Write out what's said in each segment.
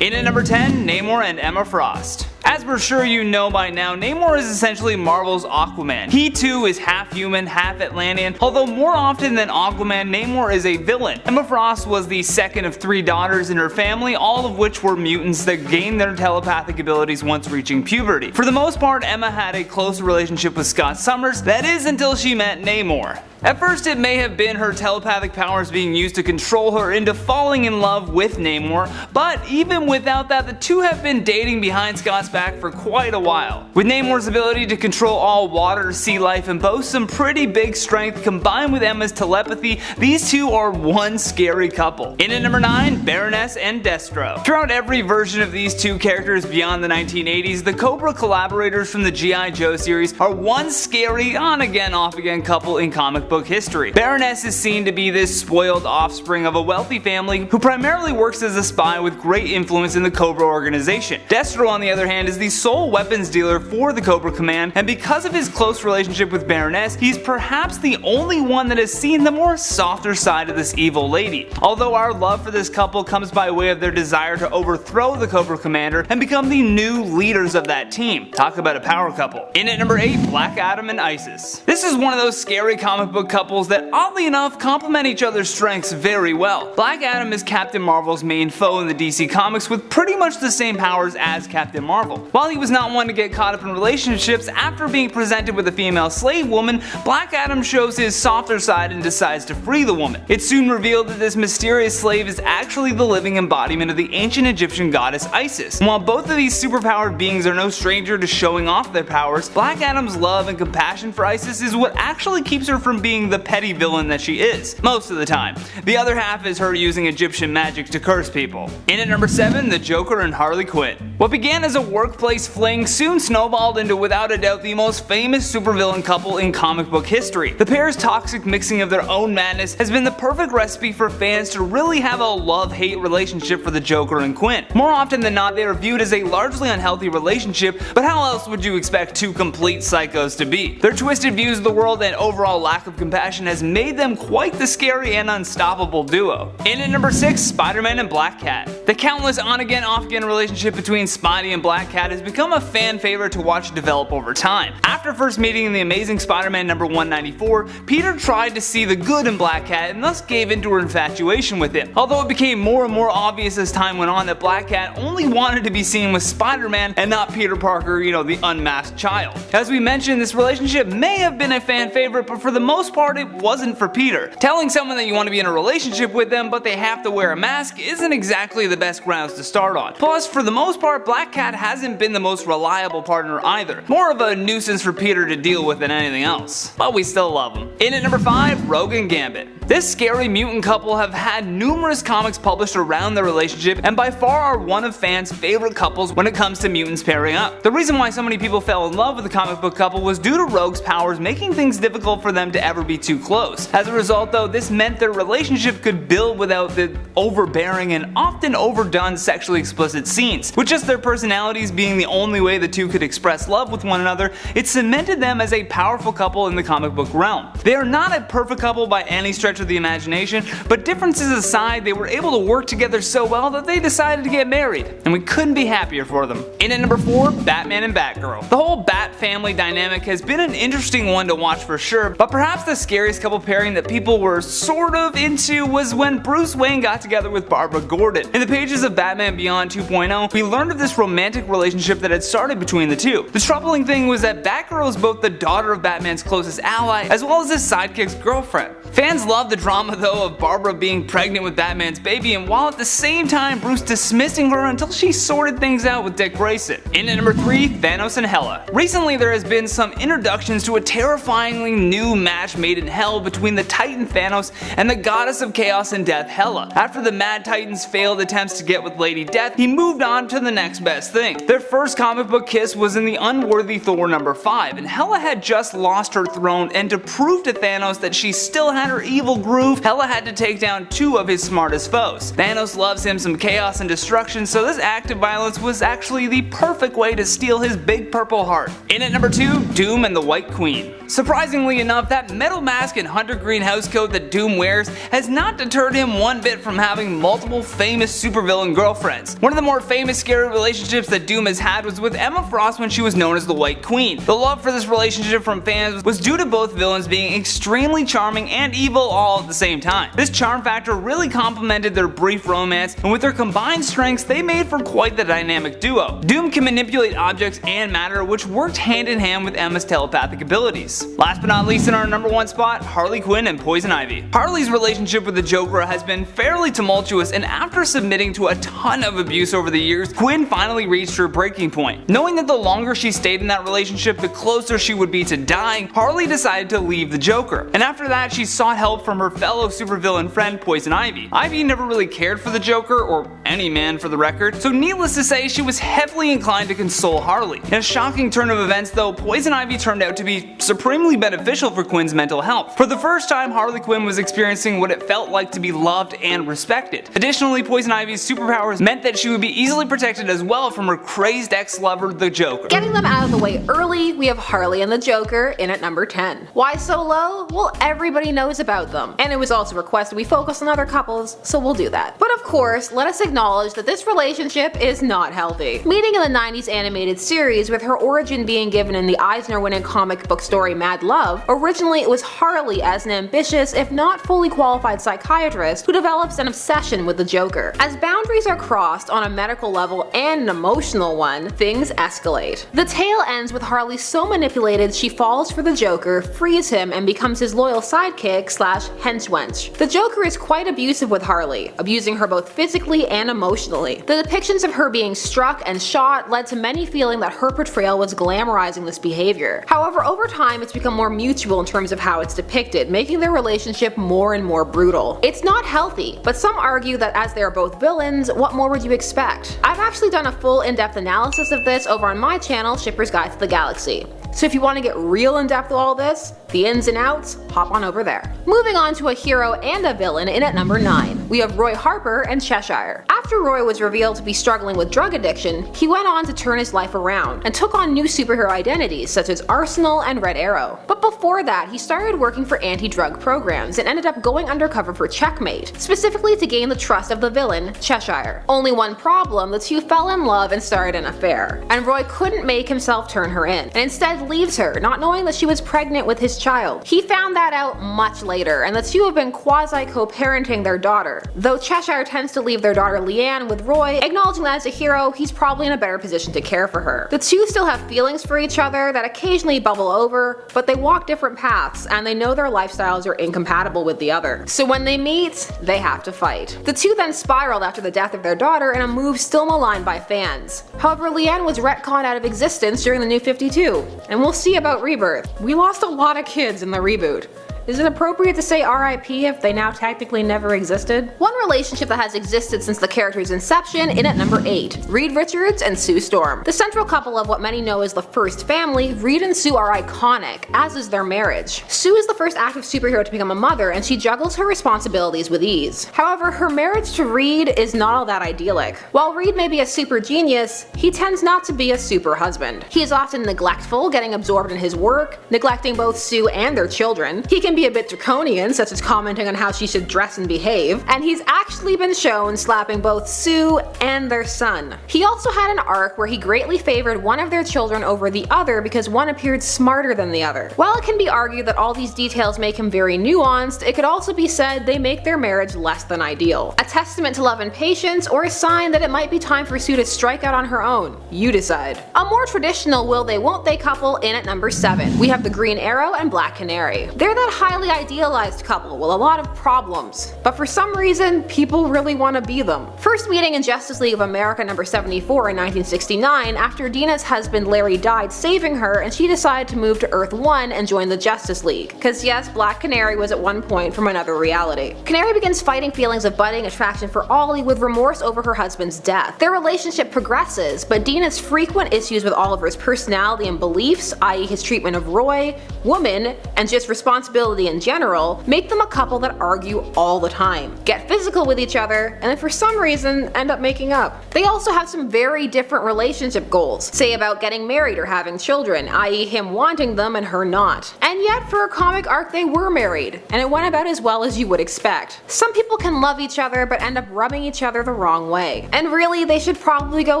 In at number 10, Namor and Emma Frost. As we're sure you know by now, Namor is essentially Marvel's Aquaman. He too is half human, half Atlantean, although more often than Aquaman, Namor is a villain. Emma Frost was the second of 3 daughters in her family, all of which were mutants that gained their telepathic abilities once reaching puberty. For the most part, Emma had a close relationship with Scott Summers, that is until she met Namor. At first it may have been her telepathic powers being used to control her into falling in love with Namor, but even without that, the two have been dating behind Scott's back for quite a while. With Namor's ability to control all water, sea life, and boast some pretty big strength combined with Emma's telepathy, these two are one scary couple. In at number 9, Baroness and Destro. Throughout every version of these two characters beyond the 1980s, the Cobra collaborators from the G.I. Joe series are one scary on-again off-again couple in comic book history. Baroness is seen to be this spoiled offspring of a wealthy family who primarily works as a spy with great influence in the Cobra organization. Destro, on the other hand, is the sole weapons dealer for the Cobra Command, and because of his close relationship with Baroness, he's perhaps the only one that has seen the more softer side of this evil lady. Although our love for this couple comes by way of their desire to overthrow the Cobra Commander and become the new leaders of that team. Talk about a power couple. In at number 8, Black Adam and Isis. This is one of those scary comic book couples that oddly enough complement each other's strengths very well. Black Adam is Captain Marvel's main foe in the DC Comics with pretty much the same powers as Captain Marvel. While he was not one to get caught up in relationships, after being presented with a female slave woman, Black Adam shows his softer side and decides to free the woman. It's soon revealed that this mysterious slave is actually the living embodiment of the ancient Egyptian goddess Isis. And while both of these superpowered beings are no stranger to showing off their powers, Black Adam's love and compassion for Isis is what actually keeps her from being the petty villain that she is, most of the time. The other half is her using Egyptian magic to curse people. In at number 7, the Joker and Harley Quinn. What began as a workplace fling soon snowballed into without a doubt the most famous supervillain couple in comic book history. The pair's toxic mixing of their own madness has been the perfect recipe for fans to really have a love-hate relationship for the Joker and Quinn. More often than not, they are viewed as a largely unhealthy relationship, but how else would you expect two complete psychos to be? Their twisted views of the world and overall lack of compassion has made them quite the scary and unstoppable duo. In at number 6, Spider-Man and Black Cat. The countless on-again off-again relationship between Spidey and Black Cat has become a fan favorite to watch develop over time. After first meeting in the Amazing Spider-Man number 194, Peter tried to see the good in Black Cat and thus gave into her infatuation with him. Although it became more and more obvious as time went on that Black Cat only wanted to be seen with Spider-Man and not Peter Parker, the unmasked child. As we mentioned, this relationship may have been a fan favorite, but for the most part it wasn't for Peter. Telling someone that you want to be in a relationship with them but they have to wear a mask isn't exactly the best grounds to start on. Plus, for the most part, Black Cat hasn't been the most reliable partner either. More of a nuisance for Peter to deal with than anything else. But we still love him. In at number 5, Rogue and Gambit. This scary mutant couple have had numerous comics published around their relationship and by far are one of fans' favorite couples when it comes to mutants pairing up. The reason why so many people fell in love with the comic book couple was due to Rogue's powers making things difficult for them to ever be too close. As a result though, this meant their relationship could build without the overbearing and often overdone sexually explicit scenes. With just their personalities being the only way the two could express love with one another, it cemented them as a powerful couple in the comic book realm. They are not a perfect couple by any stretch of the imagination, but differences aside, they were able to work together so well that they decided to get married, and we couldn't be happier for them. In at number 4, Batman and Batgirl. The whole Bat family dynamic has been an interesting one to watch for sure, but perhaps the scariest couple pairing that people were sort of into was when Bruce Wayne got together with Barbara Gordon. In the pages of Batman Beyond 2.0, we learned of this romantic relationship that had started between the two. The troubling thing was that Batgirl is both the daughter of Batman's closest ally as well as his sidekick's girlfriend. Fans loved the drama though of Barbara being pregnant with Batman's baby, and while at the same time Bruce dismissing her until she sorted things out with Dick Grayson. In at number 3, Thanos and Hela. Recently there has been some introductions to a terrifyingly new match made in hell between the Titan Thanos and the goddess of chaos and death Hela. After the Mad Titan's failed attempts to get with Lady Death, he moved on to the next best thing. Their first comic book kiss was in the unworthy Thor number 5, and Hela had just lost her throne, and to prove to Thanos that she still had her evil groove, Hela had to take down 2 of his smartest foes. Thanos loves him some chaos and destruction, so this act of violence was actually the perfect way to steal his big purple heart. In at number 2, Doom and the White Queen. Surprisingly enough, that metal mask and hunter green housecoat that Doom wears has not deterred him one bit from having multiple famous supervillain girlfriends. One of the more famous scary relationships that Doom has had was with Emma Frost when she was known as the White Queen. The love for this relationship from fans was due to both villains being extremely charming and evil all at the same time. This charm factor really complemented their brief romance, and with their combined strengths they made for quite the dynamic duo. Doom can manipulate objects and matter, which worked hand in hand with Emma's telepathic abilities. Last but not least, in our number 1 spot, Harley Quinn and Poison Ivy. Harley's relationship with the Joker has been fairly tumultuous, and after submitting to a ton of abuse over the years, Quinn finally reached her breaking point. Knowing that the longer she stayed in that relationship, the closer she would be to dying, Harley decided to leave the Joker. And after that, she sought help from her fellow supervillain friend Poison Ivy. Ivy never really cared for the Joker, or any man for the record, so needless to say, she was heavily inclined to console Harley. In a shocking turn of events though, Poison Ivy turned out to be supremely beneficial for Quinn's mental health. For the first time, Harley Quinn was experiencing what it felt like to be loved and respected. Additionally, Poison Ivy's superpowers meant that she would be easily protected as well from her crazed ex-lover, the Joker. Getting them out of the way early, we have Harley and the Joker in at number 10. Why so low? Well, everybody knows about them. And it was also requested we focus on other couples, so we'll do that. But of course, let us acknowledge that this relationship is not healthy. Meeting in the 90s animated series, with her origin being given in the Eisner-winning comic book story Mad Love, originally it was Harley as an ambitious, if not fully qualified psychiatrist who develops an obsession with the Joker. As boundaries are crossed on a medical level and an emotional one, things escalate. The tale ends with Harley so manipulated she falls for the Joker, frees him, and becomes his loyal sidekick slash henchwench. The Joker is quite abusive with Harley, abusing her both physically and emotionally. The depictions of her being struck and shot led to many feeling that her portrayal was glamorizing this behavior. However, over time it's become more mutual in terms of how it's depicted, making their relationship more and more brutal. It's not healthy, but some argue that as they are both villains, what more would you expect? I've actually done a full in-depth analysis of this over on my channel, Shipper's Guide to the Galaxy. So if you want to get real in depth with all this, the ins and outs, hop on over there. Moving on to a hero and a villain in at number 9. We have Roy Harper and Cheshire. After Roy was revealed to be struggling with drug addiction, he went on to turn his life around and took on new superhero identities such as Arsenal and Red Arrow. But before that, he started working for anti-drug programs and ended up going undercover for Checkmate, specifically to gain the trust of the villain, Cheshire. Only one problem, the two fell in love and started an affair, and Roy couldn't make himself turn her in, and instead leaves her, not knowing that she was pregnant with his child. He found that out much later, and the two have been quasi-co-parenting their daughter, though Cheshire tends to leave their daughter Leanne with Roy, acknowledging that as a hero, he's probably in a better position to care for her. The two still have feelings for each other that occasionally bubble over, but they walk different paths, and they know their lifestyles are incompatible with the other. So when they meet, they have to fight. The two then spiraled after the death of their daughter in a move still maligned by fans. However, Leanne was retconned out of existence during the New 52, and we'll see about Rebirth. We lost a lot of kids in the reboot. Is it appropriate to say RIP if they now technically never existed? One relationship that has existed since the character's inception in at number 8. Reed Richards and Sue Storm. The central couple of what many know as the First Family, Reed and Sue are iconic, as is their marriage. Sue is the first active superhero to become a mother, and she juggles her responsibilities with ease. However, her marriage to Reed is not all that idyllic. While Reed may be a super genius, he tends not to be a super husband. He is often neglectful, getting absorbed in his work, neglecting both Sue and their children. He can be a bit draconian, such as commenting on how she should dress and behave, and he's actually been shown slapping both Sue and their son. He also had an arc where he greatly favored one of their children over the other because one appeared smarter than the other. While it can be argued that all these details make him very nuanced, it could also be said they make their marriage less than ideal. A testament to love and patience, or a sign that it might be time for Sue to strike out on her own. You decide. A more traditional will they won't they couple in at number 7. We have the Green Arrow and Black Canary. They're that highly idealized couple with a lot of problems, but for some reason people really want to be them. First meeting in Justice League of America number 74 in 1969 after Dina's husband Larry died saving her, and she decided to move to Earth 1 and join the Justice League. Cause yes, Black Canary was at one point from another reality. Canary begins fighting feelings of budding attraction for Ollie with remorse over her husband's death. Their relationship progresses, but Dina's frequent issues with Oliver's personality and beliefs, i.e. his treatment of Roy, women, and just responsibility personality in general make them a couple that argue all the time, get physical with each other, and then for some reason end up making up. They also have some very different relationship goals, say about getting married or having children, i.e. him wanting them and her not. And yet for a comic arc they were married, and it went about as well as you would expect. Some people can love each other but end up rubbing each other the wrong way. And really, they should probably go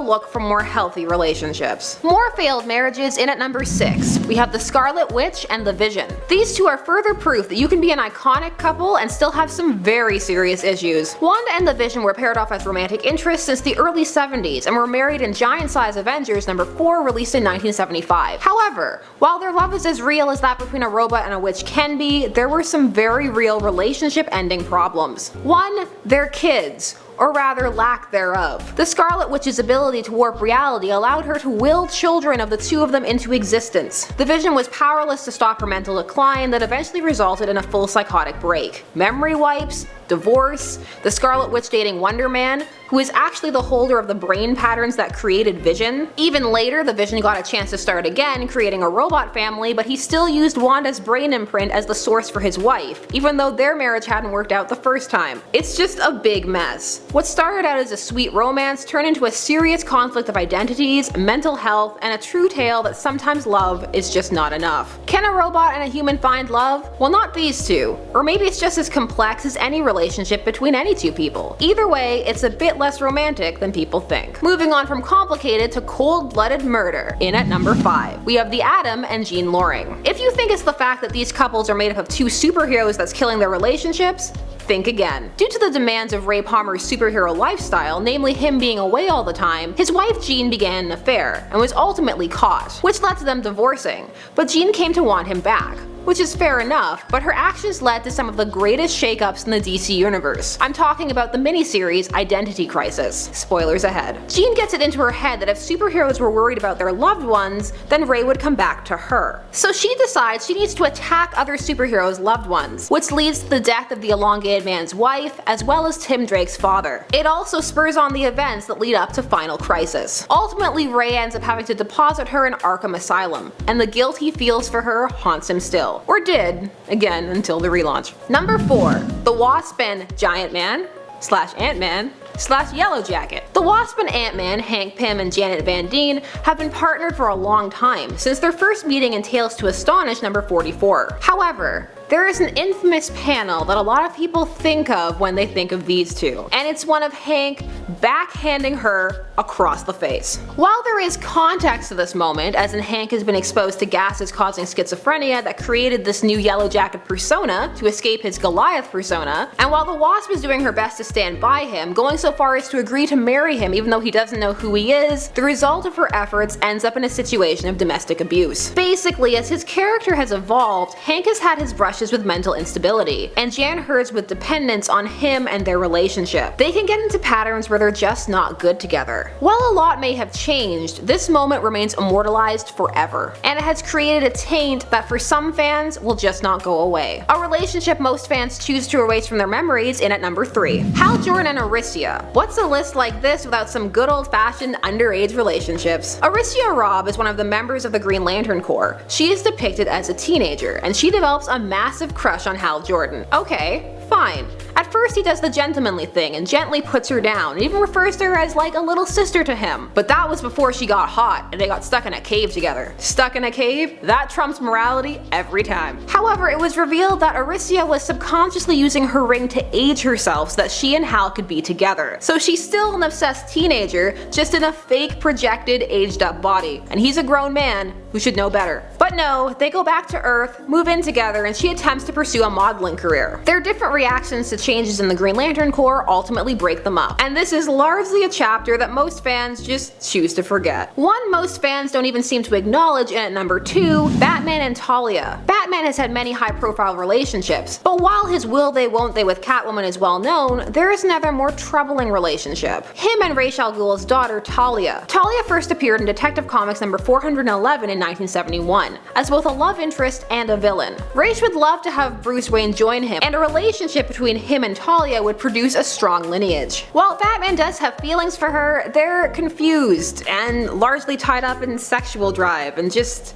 look for more healthy relationships. More failed marriages in at number 6. We have the Scarlet Witch and the Vision. These two are further proof that you can be an iconic couple and still have some very serious issues. Wanda and the Vision were paired off as romantic interests since the early 70s and were married in Giant Size Avengers number 4 released in 1975. However, while their love is as real as that between a robot and a witch can be, there were some very real relationship ending problems. One, their kids, or rather lack thereof. The Scarlet Witch's ability to warp reality allowed her to will children of the two of them into existence. The Vision was powerless to stop her mental decline that eventually resulted in a full psychotic break. Memory wipes, divorce, the Scarlet Witch dating Wonder Man, who is actually the holder of the brain patterns that created Vision. Even later, the Vision got a chance to start again, creating a robot family, but he still used Wanda's brain imprint as the source for his wife, even though their marriage hadn't worked out the first time. It's just a big mess. What started out as a sweet romance turned into a serious conflict of identities, mental health, and a true tale that sometimes love is just not enough. Can a robot and a human find love? Well, not these two. Or maybe it's just as complex as any relationship between any two people. Either way, it's a bit less romantic than people think. Moving on from complicated to cold-blooded murder. In at number 5, we have the Atom and Jean Loring. If you think it's the fact that these couples are made up of two superheroes that's killing their relationships, think again. Due to the demands of Ray Palmer's superhero lifestyle, namely him being away all the time, his wife Jean began an affair and was ultimately caught, which led to them divorcing, but Jean came to want him back. Which is fair enough, but her actions led to some of the greatest shakeups in the DC universe. I'm talking about the miniseries Identity Crisis. Spoilers ahead. Jean gets it into her head that if superheroes were worried about their loved ones, then Ray would come back to her. So she decides she needs to attack other superheroes' loved ones, which leads to the death of the elongated man's wife, as well as Tim Drake's father. It also spurs on the events that lead up to Final Crisis. Ultimately, Ray ends up having to deposit her in Arkham Asylum, and the guilt he feels for her haunts him still. Or did, again until the relaunch. Number 4, the Wasp and Giant Man / Ant-Man / Yellow Jacket. The Wasp and Ant-Man, Hank Pym and Janet Van Dyne, have been partnered for a long time, since their first meeting in Tales to Astonish number 44. However, there is an infamous panel that a lot of people think of when they think of these two, and it's one of Hank backhanding her across the face. While there is context to this moment, as in Hank has been exposed to gases causing schizophrenia that created this new Yellow Jacket persona to escape his Goliath persona, and while the Wasp is doing her best to stand by him, going so far as to agree to marry him even though he doesn't know who he is, the result of her efforts ends up in a situation of domestic abuse. Basically, as his character has evolved, Hank has had his brushes with mental instability, and Jan hers with dependence on him and their relationship. They can get into patterns where they're just not good together. While a lot may have changed, this moment remains immortalized forever, and it has created a taint that for some fans will just not go away. A relationship most fans choose to erase from their memories in at number 3. Hal Jordan and Aricia. What's a list like this without some good old-fashioned underage relationships? Aricia Robb is one of the members of the Green Lantern Corps. She is depicted as a teenager, and she develops a massive crush on Hal Jordan. Okay, fine. At first he does the gentlemanly thing and gently puts her down, and even refers to her as like a little sister to him. But that was before she got hot and they got stuck in a cave together. Stuck in a cave? That trumps morality every time. However, it was revealed that Aricia was subconsciously using her ring to age herself so that she and Hal could be together. So she's still an obsessed teenager, just in a fake projected aged up body. And he's a grown man who should know better. But no, they go back to Earth, move in together, and she attempts to pursue a modeling career. Their different reactions to changes in the Green Lantern Corps ultimately break them up, and this is largely a chapter that most fans just choose to forget. One most fans don't even seem to acknowledge, and at number 2, Batman and Talia. Batman has had many high-profile relationships, but while his will they won't they with Catwoman is well known, there is another more troubling relationship. Him and Ra's al Ghul's daughter Talia. Talia first appeared in Detective Comics number 411 in 1971, as both a love interest and a villain. Ra's would love to have Bruce Wayne join him, and a relationship between him and Talia would produce a strong lineage. While Batman does have feelings for her, they're confused and largely tied up in sexual drive and just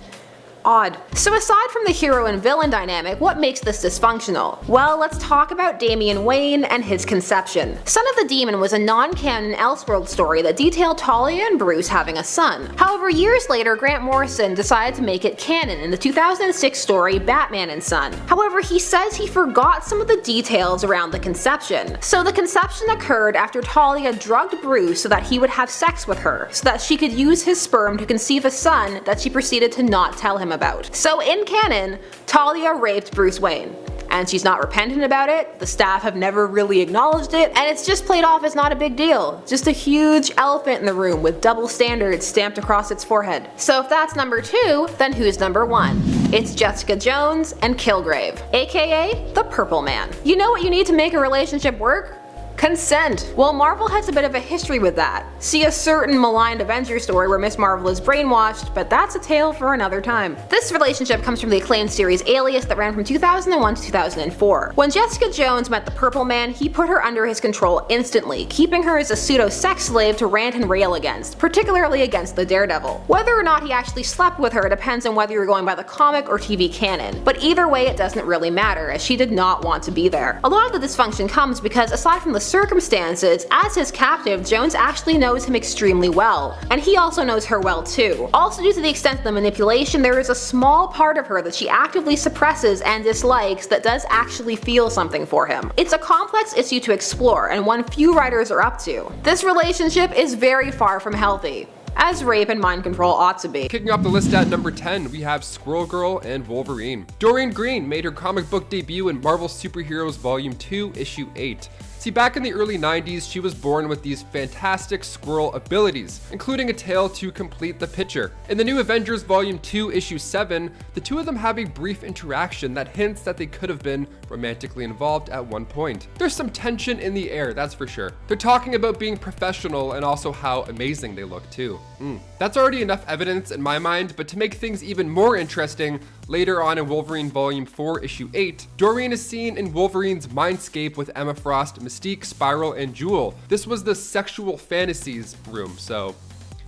Odd. So aside from the hero and villain dynamic, what makes this dysfunctional? Well, let's talk about Damian Wayne and his conception. Son of the Demon was a non-canon Elseworld story that detailed Talia and Bruce having a son. However, years later, Grant Morrison decided to make it canon in the 2006 story Batman and Son. However, he says he forgot some of the details around the conception. So the conception occurred after Talia drugged Bruce so that he would have sex with her, so that she could use his sperm to conceive a son that she proceeded to not tell him about. So in canon, Talia raped Bruce Wayne. And she's not repentant about it, the staff have never really acknowledged it, and it's just played off as not a big deal. Just a huge elephant in the room with double standards stamped across its forehead. So if that's number 2, then who's number 1? It's Jessica Jones and Kilgrave, aka the Purple Man. You know what you need to make a relationship work? Consent. Well, Marvel has a bit of a history with that. See a certain maligned Avengers story where Miss Marvel is brainwashed, but that's a tale for another time. This relationship comes from the acclaimed series Alias that ran from 2001 to 2004. When Jessica Jones met the Purple Man, he put her under his control instantly, keeping her as a pseudo-sex slave to rant and rail against, particularly against the Daredevil. Whether or not he actually slept with her depends on whether you're going by the comic or TV canon, but either way it doesn't really matter, as she did not want to be there. A lot of the dysfunction comes because aside from the circumstances, as his captive, Jones actually knows him extremely well, and he also knows her well too. Also, due to the extent of the manipulation, there is a small part of her that she actively suppresses and dislikes that does actually feel something for him. It's a complex issue to explore, and one few writers are up to. This relationship is very far from healthy, as rape and mind control ought to be. Kicking off the list at number 10, we have Squirrel Girl and Wolverine. Dorian Green made her comic book debut in Marvel Superheroes Volume 2, Issue 8. See, back in the early 90s, she was born with these fantastic squirrel abilities, including a tail to complete the picture. In the New Avengers Volume 2, Issue 7, the two of them have a brief interaction that hints that they could have been romantically involved at one point. There's some tension in the air, that's for sure. They're talking about being professional and also how amazing they look too. That's already enough evidence in my mind, but to make things even more interesting, later on in Wolverine Volume 4, Issue 8, Dorian is seen in Wolverine's mindscape with Emma Frost, Mystique, Spiral, and Jewel. This was the sexual fantasies room, so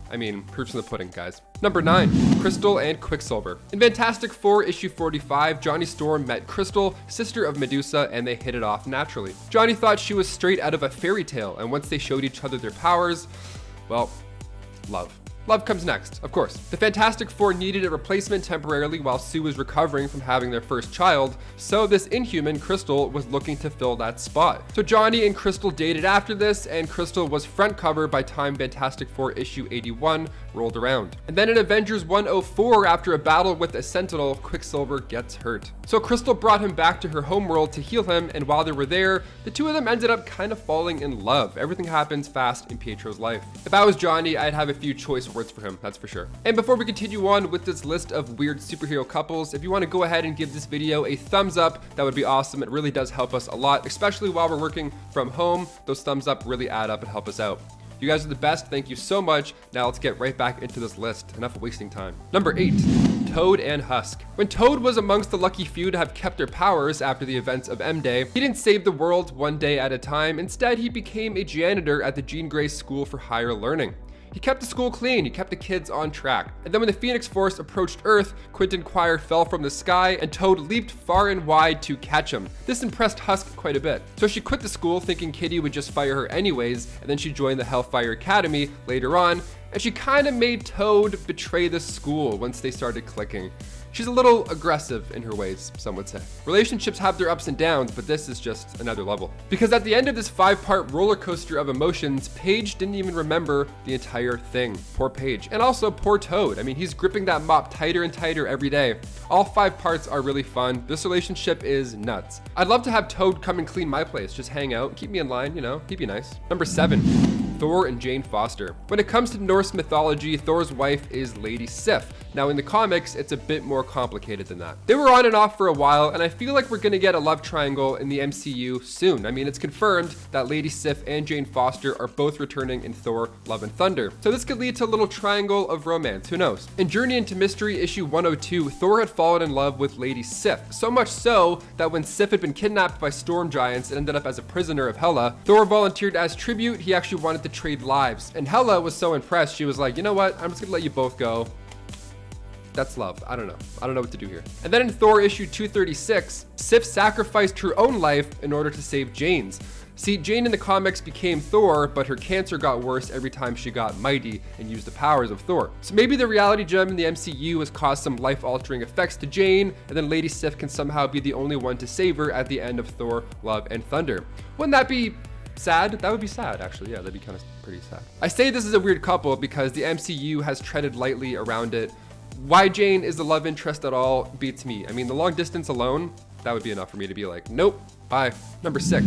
I mean, proof's in the pudding, guys. Number 9, Crystal and Quicksilver. In Fantastic Four, Issue 45, Johnny Storm met Crystal, sister of Medusa, and they hit it off naturally. Johnny thought she was straight out of a fairy tale, and once they showed each other their powers, well, love. Love comes next, of course. The Fantastic Four needed a replacement temporarily while Sue was recovering from having their first child, so this Inhuman, Crystal, was looking to fill that spot. So Johnny and Crystal dated after this, and Crystal was front cover by time Fantastic Four issue 81 rolled around. And then in Avengers 104, after a battle with a Sentinel, Quicksilver gets hurt. So Crystal brought him back to her homeworld to heal him, and while they were there, the two of them ended up kind of falling in love. Everything happens fast in Pietro's life. If I was Johnny, I'd have a few choice words for him, that's for sure. And before we continue on with this list of weird superhero couples, if you want to go ahead and give this video a thumbs up, that would be awesome. It really does help us a lot, especially while we're working from home. Those thumbs up really add up and help us out. You guys are the best, thank you so much. Now let's get right back into this list. Enough of wasting time. Number 8, Toad and Husk. When Toad was amongst the lucky few to have kept their powers after the events of M-Day, he didn't save the world one day at a time. Instead, he became a janitor at the Jean Grey School for Higher Learning. He kept the school clean, he kept the kids on track. And then when the Phoenix Force approached Earth, Quentin Quire fell from the sky and Toad leaped far and wide to catch him. This impressed Husk quite a bit. So she quit the school thinking Kitty would just fire her anyways, and then she joined the Hellfire Academy later on, and she kind of made Toad betray the school once they started clicking. She's a little aggressive in her ways, some would say. Relationships have their ups and downs, but this is just another level. Because at the end of this 5-part roller coaster of emotions, Paige didn't even remember the entire thing. Poor Paige. And also poor Toad. I mean, he's gripping that mop tighter and tighter every day. All 5 parts are really fun. This relationship is nuts. I'd love to have Toad come and clean my place, just hang out, keep me in line, you know, he'd be nice. Number 7. Thor and Jane Foster. When it comes to Norse mythology, Thor's wife is Lady Sif. Now in the comics, it's a bit more complicated than that. They were on and off for a while, and I feel like we're gonna get a love triangle in the MCU soon. I mean, it's confirmed that Lady Sif and Jane Foster are both returning in Thor: Love and Thunder. So this could lead to a little triangle of romance, who knows? In Journey into Mystery issue 102, Thor had fallen in love with Lady Sif, so much so that when Sif had been kidnapped by storm giants and ended up as a prisoner of Hela, Thor volunteered as tribute. He actually wanted to trade lives, and Hela was so impressed, she was like, you know what, I'm just gonna let you both go. that's love. I don't know what to do here. And then in Thor issue 236, Sif sacrificed her own life in order to save Jane's. See, Jane in the comics became Thor, but her cancer got worse every time she got mighty and used the powers of Thor. So maybe the reality gem in the MCU has caused some life-altering effects to Jane, and then Lady Sif can somehow be the only one to save her at the end of Thor, Love, and Thunder. Wouldn't that be sad? That would be sad, actually. Yeah, that'd be kind of pretty sad. I say this is a weird couple because the MCU has treaded lightly around it. Why Jane is the love interest at all beats me. I mean, the long distance alone, that would be enough for me to be like, nope, bye. Number 6.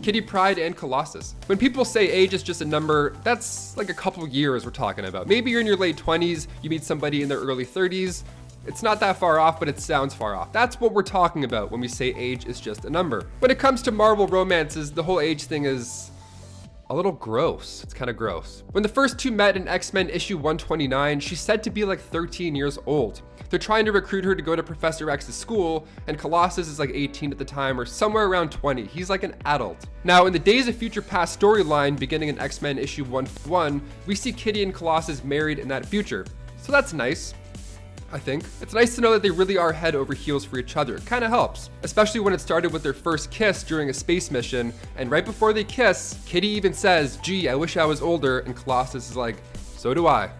Kitty Pryde and Colossus. When people say age is just a number, that's like a couple years we're talking about. Maybe you're in your late 20s, you meet somebody in their early 30s. It's not that far off, but it sounds far off. That's what we're talking about when we say age is just a number. When it comes to Marvel romances, the whole age thing is a little gross. It's kind of gross. When the first two met in X-Men issue 129, she's said to be like 13 years old. They're trying to recruit her to go to Professor X's school, and Colossus is like 18 at the time, or somewhere around 20. He's like an adult. Now, in the Days of Future Past storyline, beginning in X-Men issue 151, we see Kitty and Colossus married in that future. So that's nice, I think. It's nice to know that they really are head over heels for each other. It kind of helps, especially when it started with their first kiss during a space mission, and right before they kiss, Kitty even says, "Gee, I wish I was older," and Colossus is like, "So do I,"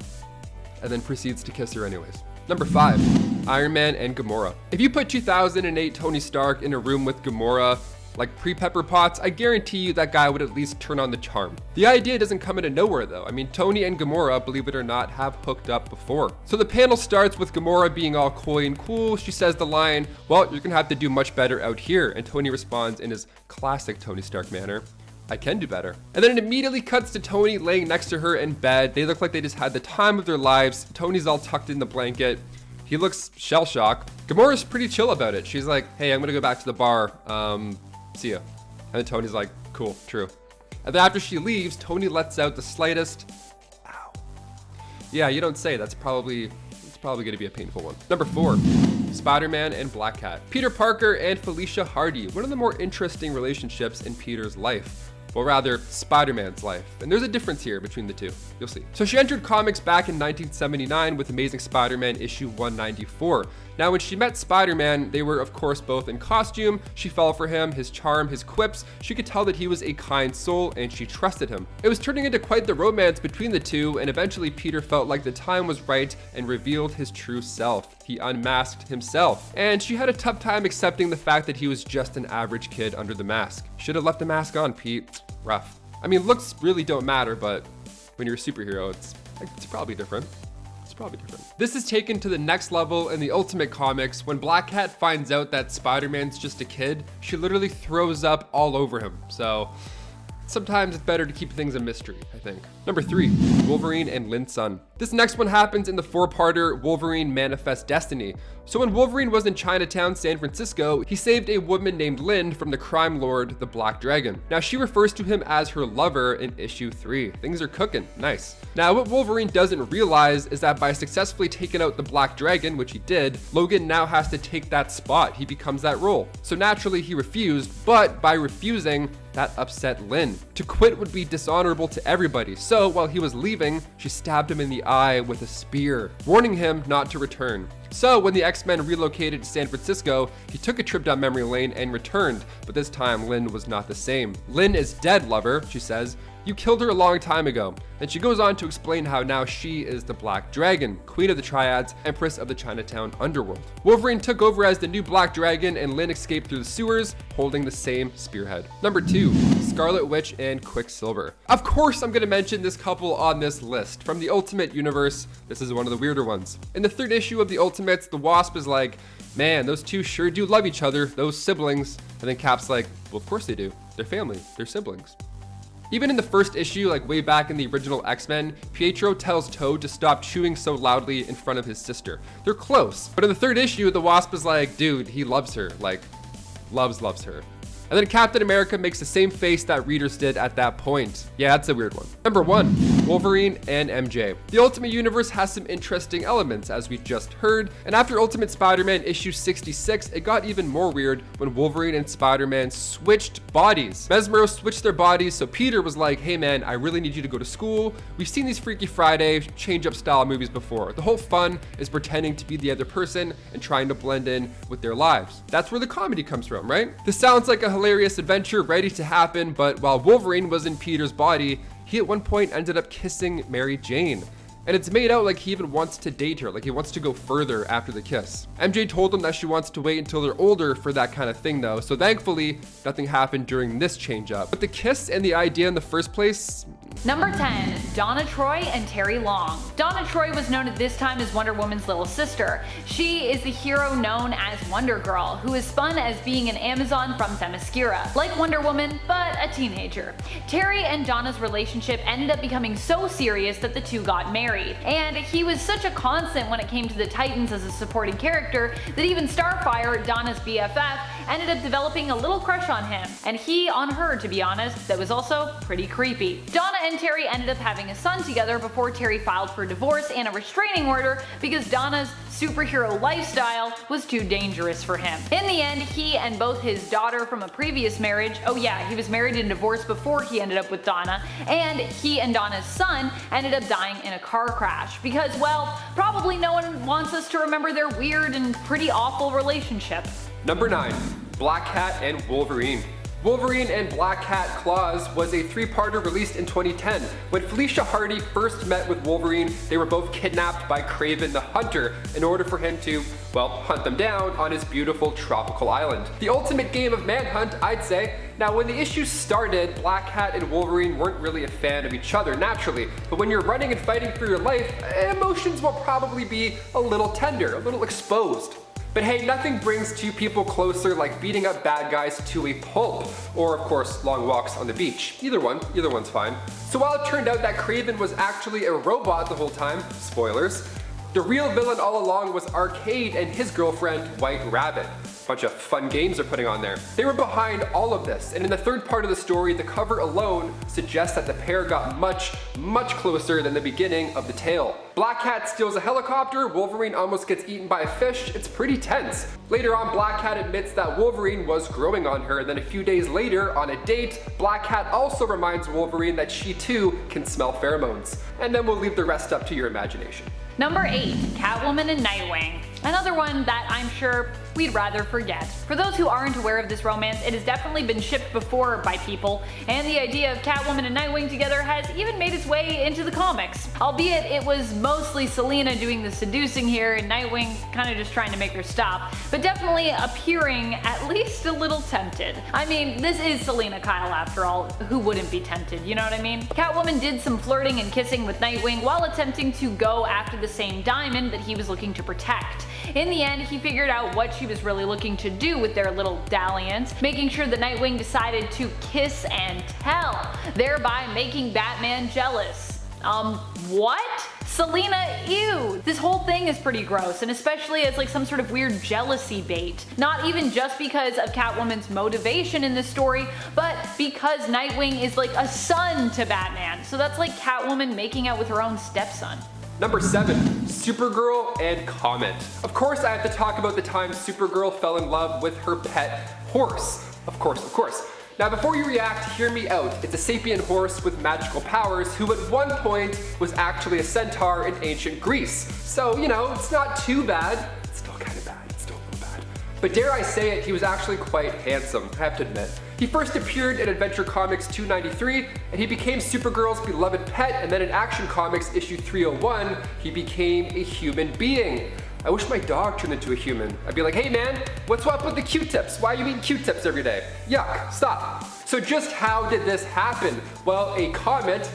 and then proceeds to kiss her anyways. Number 5, Iron Man and Gamora. If you put 2008 Tony Stark in a room with Gamora, like pre-Pepper Potts, I guarantee you that guy would at least turn on the charm. The idea doesn't come out of nowhere though. I mean, Tony and Gamora, believe it or not, have hooked up before. So the panel starts with Gamora being all coy and cool. She says the line, "Well, you're gonna have to do much better out here." And Tony responds in his classic Tony Stark manner, "I can do better." And then it immediately cuts to Tony laying next to her in bed. They look like they just had the time of their lives. Tony's all tucked in the blanket. He looks shell-shocked. Gamora's pretty chill about it. She's like, "Hey, I'm gonna go back to the bar. See ya." And then Tony's like, "Cool, true." And then after she leaves, Tony lets out the slightest, "Ow." Yeah, you don't say. It's probably gonna be a painful one. Number 4, Spider-Man and Black Cat. Peter Parker and Felicia Hardy, one of the more interesting relationships in Peter's life. Well, rather, Spider-Man's life. And there's a difference here between the two. You'll see. So she entered comics back in 1979 with Amazing Spider-Man issue 194. Now, when she met Spider-Man, they were, of course, both in costume. She fell for him, his charm, his quips. She could tell that he was a kind soul, and she trusted him. It was turning into quite the romance between the two, and eventually Peter felt like the time was right and revealed his true self. He unmasked himself. And she had a tough time accepting the fact that he was just an average kid under the mask. Should have left the mask on, Pete. Rough. I mean, looks really don't matter, but when you're a superhero, it's probably different. This is taken to the next level in the Ultimate Comics. When Black Cat finds out that Spider-Man's just a kid, she literally throws up all over him. So sometimes it's better to keep things a mystery, I think. Number 3, Wolverine and Lin Sun. This next one happens in the 4-parter Wolverine Manifest Destiny. So when Wolverine was in Chinatown, San Francisco, he saved a woman named Lin from the crime lord, the Black Dragon. Now she refers to him as her lover in issue 3. Things are cooking, nice. Now what Wolverine doesn't realize is that by successfully taking out the Black Dragon, which he did, Logan now has to take that spot. He becomes that role. So naturally he refused, but by refusing, that upset Lin. To quit would be dishonorable to everybody. So while he was leaving, she stabbed him in the eye with a spear, warning him not to return. So when the X-Men relocated to San Francisco, he took a trip down memory lane and returned, but this time Lin was not the same. "Lin is dead, lover," she says. "You killed her a long time ago." And she goes on to explain how now she is the Black Dragon, Queen of the Triads, Empress of the Chinatown underworld. Wolverine took over as the new Black Dragon, and Lin escaped through the sewers, holding the same spearhead. Number 2, Scarlet Witch and Quicksilver. Of course I'm gonna mention this couple on this list. From the Ultimate Universe, this is one of the weirder ones. In the 3rd issue of the Ultimates, the Wasp is like, "Man, those two sure do love each other, those siblings." And then Cap's like, "Well, of course they do. They're family, they're siblings." Even in the 1st issue, like way back in the original X-Men, Pietro tells Toad to stop chewing so loudly in front of his sister. They're close. But in the 3rd issue, the Wasp is like, dude, he loves her, like, loves her. And then Captain America makes the same face that readers did at that point. Yeah, that's a weird one. Number 1, Wolverine and MJ. The Ultimate Universe has some interesting elements, as we just heard, and after Ultimate Spider-Man issue 66, it got even more weird when Wolverine and Spider-Man switched bodies. Mesmero switched their bodies, so Peter was like, hey man, I really need you to go to school. We've seen these Freaky Friday change-up style movies before. The whole fun is pretending to be the other person and trying to blend in with their lives. That's where the comedy comes from, right? This sounds like a hilarious adventure ready to happen, but while Wolverine was in Peter's body, he at one point ended up kissing Mary Jane. And it's made out like he even wants to date her, like he wants to go further after the kiss. MJ told him that she wants to wait until they're older for that kind of thing though, so thankfully, nothing happened during this change up. But the kiss and the idea in the first place, Number 10, Donna Troy and Terry Long. Donna Troy was known at this time as Wonder Woman's little sister. She is the hero known as Wonder Girl, who is spun as being an Amazon from Themyscira, like Wonder Woman, but a teenager. Terry and Donna's relationship ended up becoming so serious that the two got married, and he was such a constant when it came to the Titans as a supporting character that even Starfire, Donna's BFF, ended up developing a little crush on him, and he on her, to be honest, that was also pretty creepy. Donna and Terry ended up having a son together before Terry filed for divorce and a restraining order because Donna's superhero lifestyle was too dangerous for him. In the end, he and both his daughter from a previous marriage, oh yeah, he was married and divorced before he ended up with Donna, and he and Donna's son ended up dying in a car crash because, well, probably no one wants us to remember their weird and pretty awful relationship. Number 9, Black Cat and Wolverine. Wolverine and Black Cat Claws was a 3-parter released in 2010. When Felicia Hardy first met with Wolverine, they were both kidnapped by Kraven the Hunter in order for him to, well, hunt them down on his beautiful tropical island. The ultimate game of manhunt, I'd say. Now, when the issue started, Black Cat and Wolverine weren't really a fan of each other naturally, but when you're running and fighting for your life, emotions will probably be a little tender, a little exposed. But hey, nothing brings two people closer like beating up bad guys to a pulp, or of course, long walks on the beach. Either one's fine. So while it turned out that Kraven was actually a robot the whole time, spoilers, the real villain all along was Arcade and his girlfriend, White Rabbit. Bunch of fun games they're putting on there. They were behind all of this, and in the third part of the story, the cover alone suggests that the pair got much closer than the beginning of the tale. Black Cat steals a helicopter, Wolverine almost gets eaten by a fish, it's pretty tense. Later on, Black Cat admits that Wolverine was growing on her, and then a few days later, on a date, Black Cat also reminds Wolverine that she too can smell pheromones. And then we'll leave the rest up to your imagination. Number 8, Catwoman and Nightwing. Another one that I'm sure we'd rather forget. For those who aren't aware of this romance, it has definitely been shipped before by people, and the idea of Catwoman and Nightwing together has even made its way into the comics. Albeit it was mostly Selena doing the seducing here and Nightwing kind of just trying to make her stop, but definitely appearing at least a little tempted. I mean, this is Selena Kyle after all, who wouldn't be tempted, you know what I mean? Catwoman did some flirting and kissing with Nightwing while attempting to go after the same diamond that he was looking to protect. In the end, he figured out what she was really looking to do with their little dalliance, making sure that Nightwing decided to kiss and tell, thereby making Batman jealous. What? Selena, ew! This whole thing is pretty gross, and especially as like some sort of weird jealousy bait. Not even just because of Catwoman's motivation in this story, but because Nightwing is like a son to Batman. So that's like Catwoman making out with her own stepson. Number 7, Supergirl and Comet. Of course I have to talk about the time Supergirl fell in love with her pet horse. Of course. Now before you react, hear me out. It's a sapient horse with magical powers who at one point was actually a centaur in ancient Greece. So, you know, it's not too bad. It's still kind of bad. It's still a little bad. But dare I say it, he was actually quite handsome, I have to admit. He first appeared in Adventure Comics 293, and he became Supergirl's beloved pet, and then in Action Comics issue 301, he became a human being. I wish my dog turned into a human. I'd be like, hey man, what's up with the Q-tips? Why are you eating Q-tips every day? Yuck, stop. So just how did this happen? Well, a comet,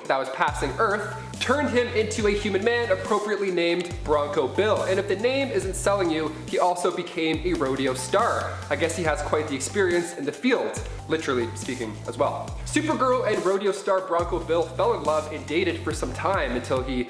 that was passing Earth, turned him into a human man appropriately named Bronco Bill. And if the name isn't selling you, he also became a rodeo star. I guess he has quite the experience in the field. literally speaking as well. Supergirl and rodeo star Bronco Bill fell in love and dated for some time until he,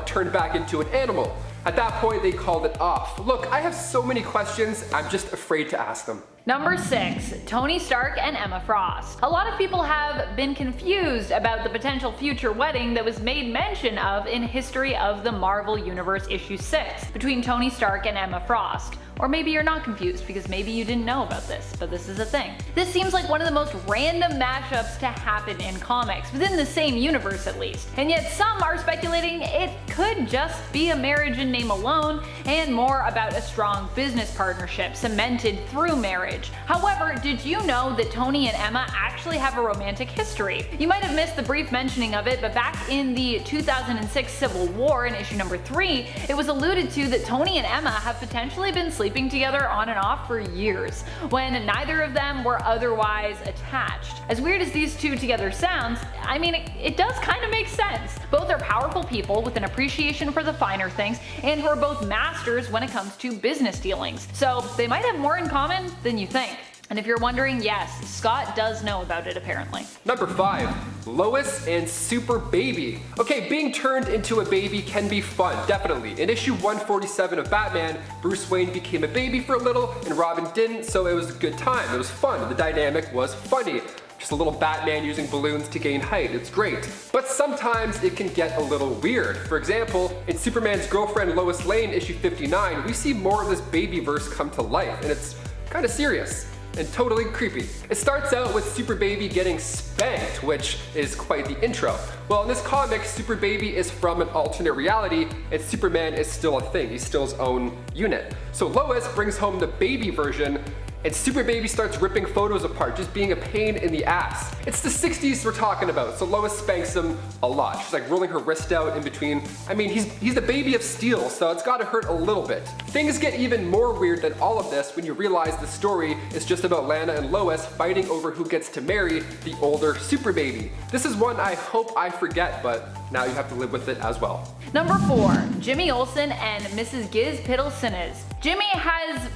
turned back into an animal. At that point, they called it off. Look, I have so many questions, I'm just afraid to ask them. Number 6. Tony Stark and Emma Frost. A lot of people have been confused about the potential future wedding that was made mention of in History of the Marvel Universe issue 6 between Tony Stark and Emma Frost. Or maybe you're not confused because maybe you didn't know about this, but this is a thing. This seems like one of the most random mashups to happen in comics, within the same universe at least. And yet some are speculating it could just be a marriage in name alone, and more about a strong business partnership cemented through marriage. However, did you know that Tony and Emma actually have a romantic history? You might have missed the brief mentioning of it, but back in the 2006 Civil War in issue number 3, it was alluded to that Tony and Emma have potentially been sleeping together on and off for years, when neither of them were otherwise attached. As weird as these two together sounds, I mean, it does kind of make sense. Both are powerful people with an appreciation for the finer things, and who are both masters when it comes to business dealings. So they might have more in common than you think. And if you're wondering, yes, Scott does know about it apparently. Number 5. Lois and Super Baby. Okay, being turned into a baby can be fun, definitely. In issue 147 of Batman, Bruce Wayne became a baby for a little and Robin didn't, so it was a good time. It was fun. The dynamic was funny. Just a little Batman using balloons to gain height, it's great. But sometimes it can get a little weird. For example, in Superman's Girlfriend Lois Lane issue 59, we see more of this babyverse come to life, and it's kind of serious and totally creepy. It starts out with Super Baby getting spanked, which is quite the intro. Well, in this comic, Super Baby is from an alternate reality, and Superman is still a thing. He's still his own unit. So Lois brings home the baby version, and Super Baby starts ripping photos apart, just being a pain in the ass. It's the 60s we're talking about, so Lois spanks him a lot. She's like rolling her wrist out in between. I mean, he's the baby of steel, so it's gotta hurt a little bit. Things get even more weird than all of this when you realize the story is just about Lana and Lois fighting over who gets to marry the older Super Baby. This is one I hope I forget, but now you have to live with it as well. Number 4. Jimmy Olsen and Mrs. Giz Piddlesinners. Jimmy has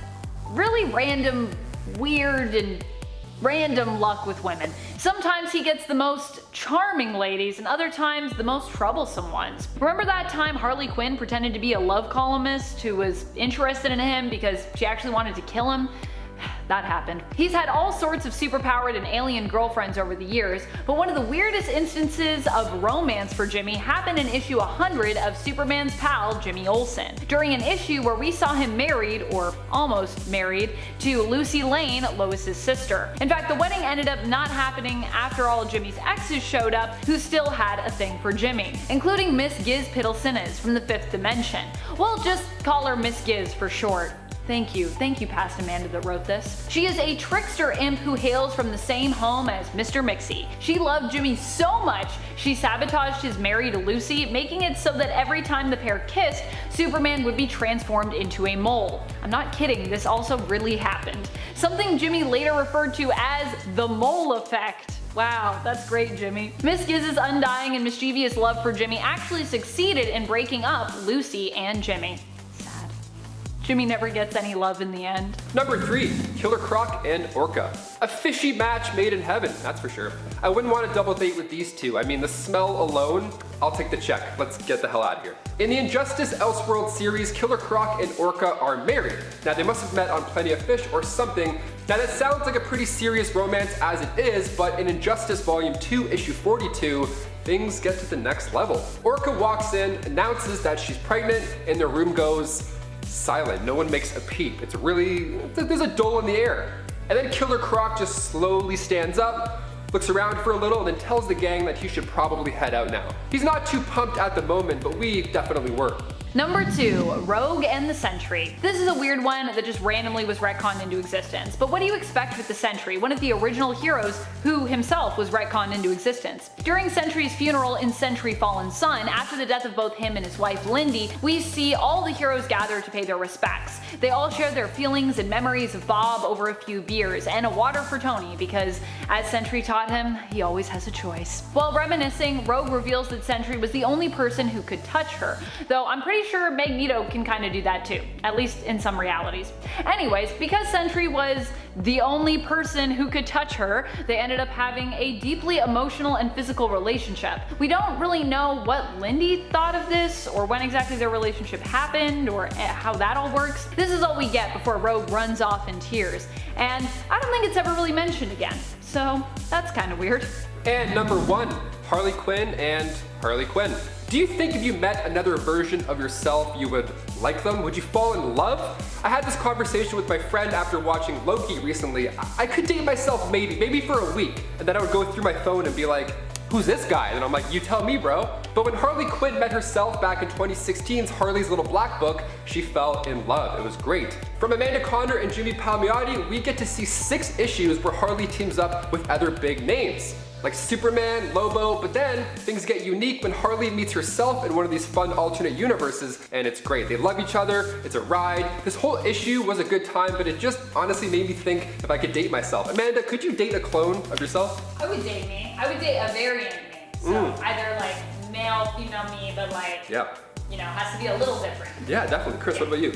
really random, weird, and random luck with women. Sometimes he gets the most charming ladies, and other times the most troublesome ones. Remember that time Harley Quinn pretended to be a love columnist who was interested in him because she actually wanted to kill him? That happened. He's had all sorts of superpowered and alien girlfriends over the years, but one of the weirdest instances of romance for Jimmy happened in issue 100 of Superman's pal Jimmy Olsen, during an issue where we saw him married, or almost married, to Lucy Lane, Lois's sister. In fact, the wedding ended up not happening after all Jimmy's exes showed up, who still had a thing for Jimmy, including Miss Giz Piddlesinners from the 5th Dimension. We'll just call her Miss Giz for short. Thank you past Amanda that wrote this. She is a trickster imp who hails from the same home as Mr. Mixie. She loved Jimmy so much, she sabotaged his marriage to Lucy, making it so that every time the pair kissed, Superman would be transformed into a mole. I'm not kidding, this also really happened. Something Jimmy later referred to as the mole effect. Wow, that's great, Jimmy. Miss Giz's undying and mischievous love for Jimmy actually succeeded in breaking up Lucy and Jimmy. Jimmy never gets any love in the end. Number 3. Killer Croc and Orca. A fishy match made in heaven, that's for sure. I wouldn't want to double date with these two. I mean, the smell alone, I'll take the check. Let's get the hell out of here. In the Injustice Elseworld series, Killer Croc and Orca are married. Now, they must have met on Plenty of Fish or something. Now, that sounds like a pretty serious romance as it is, but in Injustice Volume 2, Issue 42, things get to the next level. Orca walks in, announces that she's pregnant, and the room goes silent. No one makes a peep. There's a dull in the air. And then Killer Croc just slowly stands up, looks around for a little, and then tells the gang that he should probably head out now. He's not too pumped at the moment, but we definitely were. Number 2. Rogue and the Sentry. This is a weird one that just randomly was retconned into existence. But what do you expect with the Sentry, one of the original heroes who himself was retconned into existence? During Sentry's funeral in Sentry Fallen Sun, after the death of both him and his wife Lindy, we see all the heroes gather to pay their respects. They all share their feelings and memories of Bob over a few beers, and a water for Tony because, as Sentry taught him, he always has a choice. While reminiscing, Rogue reveals that Sentry was the only person who could touch her, though I'm pretty pretty sure Magneto can kind of do that too, at least in some realities. Anyways, because Sentry was the only person who could touch her, they ended up having a deeply emotional and physical relationship. We don't really know what Lindy thought of this, or when exactly their relationship happened, or how that all works. This is all we get before Rogue runs off in tears, and I don't think it's ever really mentioned again, so that's kind of weird. And number 1, Harley Quinn and Harley Quinn. Do you think if you met another version of yourself, you would like them? Would you fall in love? I had this conversation with my friend after watching Loki recently. I could date myself maybe for a week, and then I would go through my phone and be like, who's this guy? And I'm like, you tell me, bro. But when Harley Quinn met herself back in 2016's Harley's Little Black Book, she fell in love. It was great. From Amanda Conner and Jimmy Palmiotti, we get to see 6 issues where Harley teams up with other big names, like Superman, Lobo, but then things get unique when Harley meets herself in one of these fun alternate universes, and it's great. They love each other, it's a ride. This whole issue was a good time, but it just honestly made me think if I could date myself. Amanda, could you date a clone of yourself? I would date me. I would date a variant of me. So either like male, female me, but like, you know, has to be a little different. Yeah, definitely. Chris, what about you?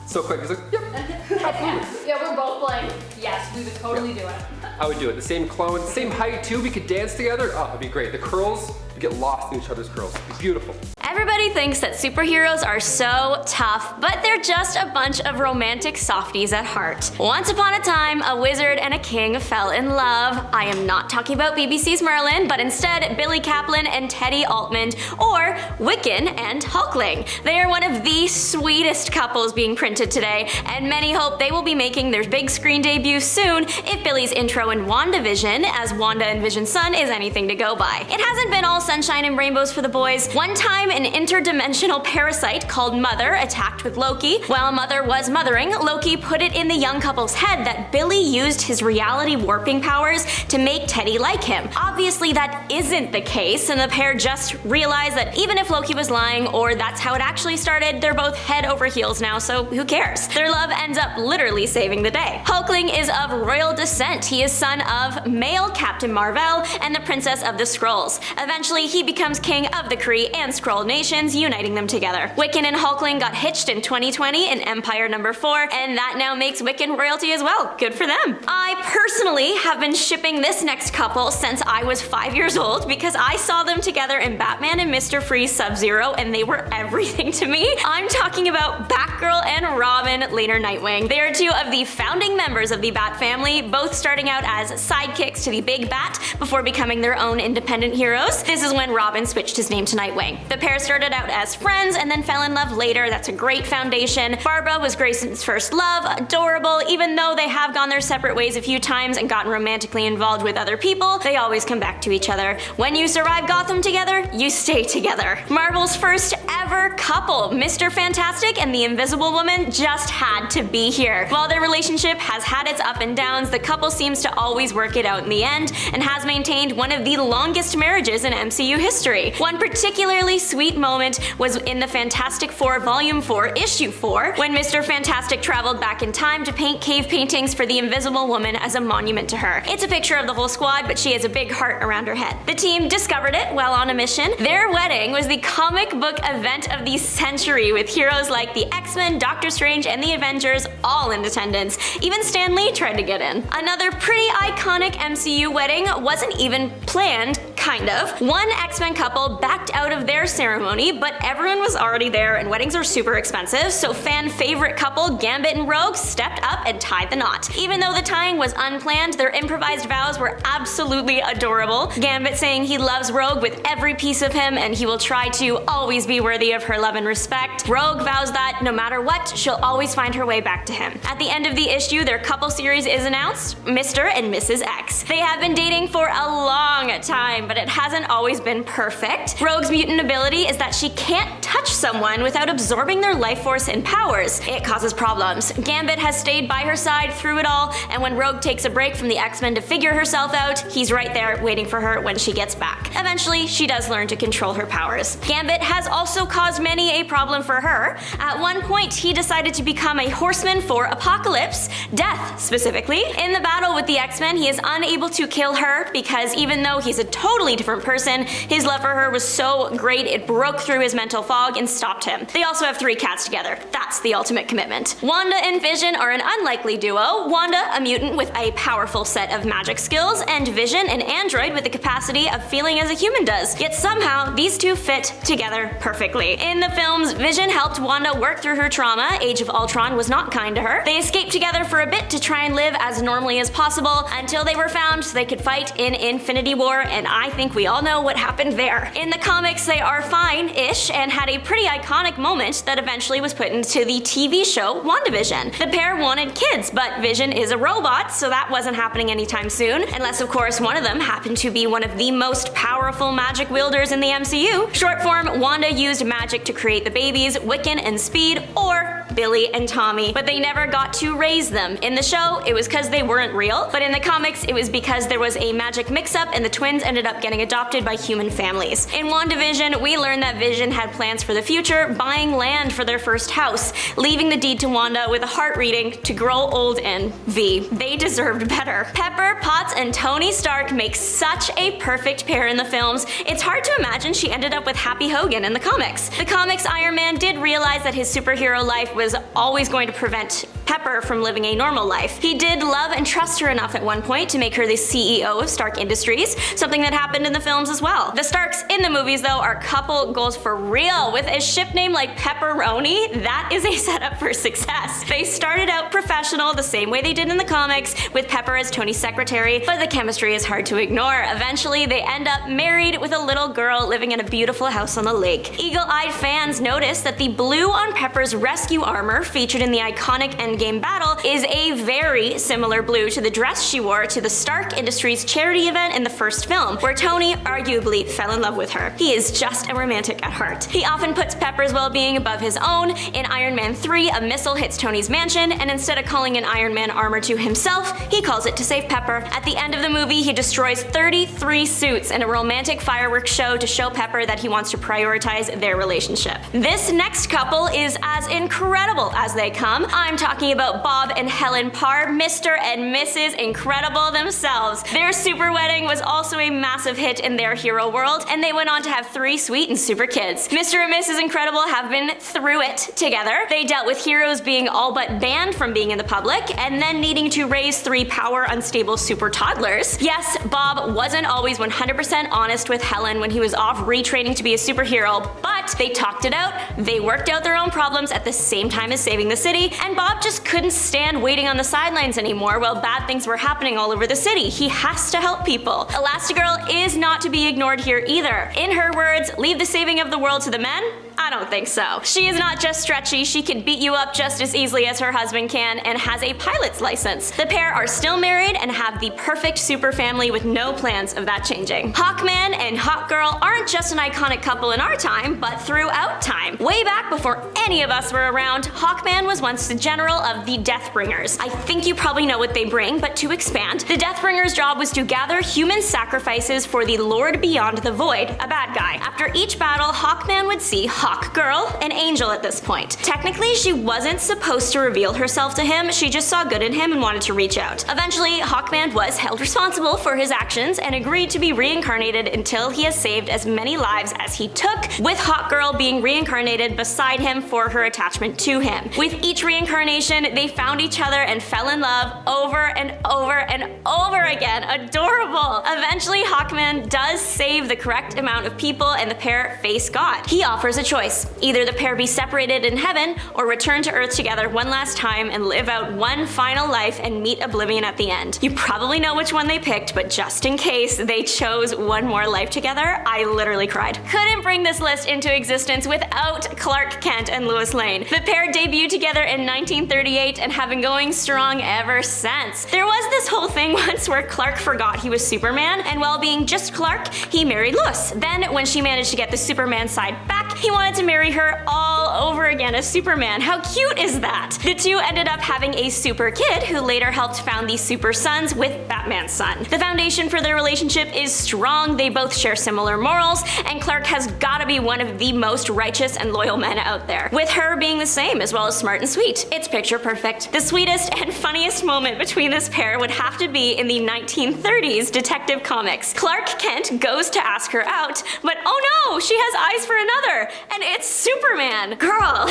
So quick, he's like, yep, absolutely. Yeah, we're both like, yes, we would totally do it. I would do it. The same clone, same height too. We could dance together. Oh, it'd be great. The curls, we get lost in each other's curls. It'd be beautiful. Everybody thinks that superheroes are so tough, but they're just a bunch of romantic softies at heart. Once upon a time, a wizard and a king fell in love. I am not talking about BBC's Merlin, but instead Billy Kaplan and Teddy Altman, or Wiccan and Hulkling. They are one of the sweetest couples being printed today, and many hope they will be making their big screen debut soon if Billy's intro in WandaVision as Wanda and Vision's son is anything to go by. It hasn't been all sunshine and rainbows for the boys. One time, an interdimensional parasite called Mother attacked with Loki. While Mother was mothering, Loki put it in the young couple's head that Billy used his reality warping powers to make Teddy like him. Obviously that isn't the case, and the pair just realized that even if Loki was lying, or that's how it actually started, they're both head over heels now, so who cares? Their love ends up literally saving the day. Hulkling is of royal descent. He is son of male Captain Marvel and the Princess of the Skrulls. Eventually, he becomes king of the Kree and Skrull nations, uniting them together. Wiccan and Hulkling got hitched in 2020 in Empire number 4, and that now makes Wiccan royalty as well. Good for them. I personally have been shipping this next couple since I was 5 years old because I saw them together in Batman and Mr. Freeze Sub-Zero, and they were everything to me. I'm talking about Batgirl and Robin, later Nightwing. They are 2 of the founding members of the Bat family, both starting out as sidekicks to the Big Bat before becoming their own independent heroes. This is when Robin switched his name to Nightwing. The pair started out as friends and then fell in love later. That's a great foundation. Barbara was Grayson's first love, adorable. Even though they have gone their separate ways a few times and gotten romantically involved with other people, they always come back to each other. When you survive Gotham together, you stay together. Marvel's first ever couple, Mr. Fantastic and the Invisible Woman, just had to be here. While their relationship has had its up and downs, the couple seems to always work it out in the end and has maintained one of the longest marriages in MCU history. One particularly sweet moment was in the Fantastic Four Volume 4, Issue 4, when Mr. Fantastic traveled back in time to paint cave paintings for the Invisible Woman as a monument to her. It's a picture of the whole squad, but she has a big heart around her head. The team discovered it while on a mission. Their wedding was the comic book event of the century, with heroes like the X-Men, Doctor Strange, and the Avengers all in attendance. Even Stan Lee tried to get in. Another pretty iconic MCU wedding wasn't even planned, kind of. One X-Men couple backed out of their ceremony, but everyone was already there and weddings are super expensive, so fan favorite couple Gambit and Rogue stepped up and tied the knot. Even though the tying was unplanned, their improvised vows were absolutely adorable. Gambit saying he loves Rogue with every piece of him and he will try to always be worthy of her love and respect. Rogue vows that no matter what, she'll always find her way back to him. At the end of the issue, their couple series is announced, Mr. and Mrs. X. They have been dating for a long time, but it hasn't always been perfect. Rogue's mutant ability is that she can't touch someone without absorbing their life force and powers. It causes problems. Gambit has stayed by her side through it all, and when Rogue takes a break from the X-Men to figure herself out, he's right there waiting for her when she gets back. Eventually, she does learn to control her powers. Gambit has also caused many a problem for her. At one point, he decided to become a horseman for Apocalypse, Death specifically. In the battle with the X-Men, he is unable to kill her because even though he's a totally different person, his love for her was so great it broke through his mental fog fog and stopped him. They also have 3 cats together. That's the ultimate commitment. Wanda and Vision are an unlikely duo. Wanda, a mutant with a powerful set of magic skills, and Vision, an android with the capacity of feeling as a human does. Yet somehow, these two fit together perfectly. In the films, Vision helped Wanda work through her trauma. Age of Ultron was not kind to her. They escaped together for a bit to try and live as normally as possible until they were found so they could fight in Infinity War, and I think we all know what happened there. In the comics, they are fine-ish and had a pretty iconic moment that eventually was put into the TV show WandaVision. The pair wanted kids, but Vision is a robot, so that wasn't happening anytime soon, unless of course one of them happened to be one of the most powerful magic wielders in the MCU. Short form, Wanda used magic to create the babies, Wiccan and Speed, or Billy and Tommy, but they never got to raise them. In the show, it was because they weren't real, but in the comics, it was because there was a magic mix-up and the twins ended up getting adopted by human families. In WandaVision, we learned that Vision had plans for the future, buying land for their first house, leaving the deed to Wanda with a heart reading to grow old in. They deserved better. Pepper Potts and Tony Stark make such a perfect pair in the films. It's hard to imagine she ended up with Happy Hogan in the comics. The comics, Iron Man did realize that his superhero life was always going to prevent Pepper from living a normal life. He did love and trust her enough at one point to make her the CEO of Stark Industries, something that happened in the films as well. The Starks in the movies, though, are couple goals for real. With a ship name like Pepperoni, that is a setup for success. They started out professional the same way they did in the comics, with Pepper as Tony's secretary, but the chemistry is hard to ignore. Eventually, they end up married with a little girl living in a beautiful house on the lake. Eagle-eyed fans notice that the blue on Pepper's rescue armor featured in the iconic Endgame battle is a very similar blue to the dress she wore to the Stark Industries charity event in the first film, where Tony arguably fell in love with her. He is just a romantic at heart. He often puts Pepper's well-being above his own. In Iron Man 3, a missile hits Tony's mansion, and instead of calling an Iron Man armor to himself, he calls it to save Pepper. At the end of the movie, he destroys 33 suits in a romantic fireworks show to show Pepper that he wants to prioritize their relationship. This next couple is as incredible as they come. I'm talking about Bob and Helen Parr, Mr. and Mrs. Incredible themselves. Their super wedding was also a massive hit in their hero world, and they went on to have 3 sweet and super kids. Mr. and Mrs. Incredible have been through it together. They dealt with heroes being all but banned from being in the public, and then needing to raise 3 power unstable super toddlers. Yes, Bob wasn't always 100% honest with Helen when he was off retraining to be a superhero, but they talked it out, they worked out their own problems at the same time as saving the city, and Bob just couldn't stand waiting on the sidelines anymore while bad things were happening all over the city. He has to help people. Elastigirl is not to be ignored here either. In her words, leave the saving of the world to the men? I don't think so. She is not just stretchy, she can beat you up just as easily as her husband can, and has a pilot's license. The pair are still married and have the perfect super family with no plans of that changing. Hawkman and Hawkgirl aren't just an iconic couple in our time, but throughout time. Way back before any of us were around, Hawkman was once the general of the Deathbringers. I think you probably know what they bring, but to expand, the Deathbringers' job was to gather human sacrifices for the Lord Beyond the Void, a bad guy. After each battle, Hawkman would see Hawkgirl, an angel at this point. Technically, she wasn't supposed to reveal herself to him, she just saw good in him and wanted to reach out. Eventually, Hawkman was held responsible for his actions and agreed to be reincarnated until he has saved as many lives as he took, with Hawkgirl being reincarnated beside him for her attachment to him. With each reincarnation, they found each other and fell in love over and over and over again. Adorable! Eventually, Hawkman does save the correct amount of people and the pair face God. He offers a choice. Either the pair be separated in heaven or return to Earth together one last time and live out one final life and meet oblivion at the end. You probably know which one they picked, but just in case they chose one more life together, I literally cried. Couldn't bring this list into existence without Clark Kent and Lois Lane. The pair debuted together in 1938 and have been going strong ever since. There was this whole thing once where Clark forgot he was Superman, and while being just Clark, he married Lois. Then, when she managed to get the Superman side back, he wanted to marry her all over again as Superman. How cute is that? The two ended up having a super kid who later helped found the Super Sons with Batman's son. The foundation for their relationship is strong, they both share similar morals, and Clark has gotta be one of the most righteous and loyal men out there, with her being the same as well as smart and sweet. It's picture perfect. The sweetest and funniest moment between this pair would have to be in the 1930s Detective Comics. Clark Kent goes to ask her out, but oh no, she has eyes for another, and it's Superman. Girl,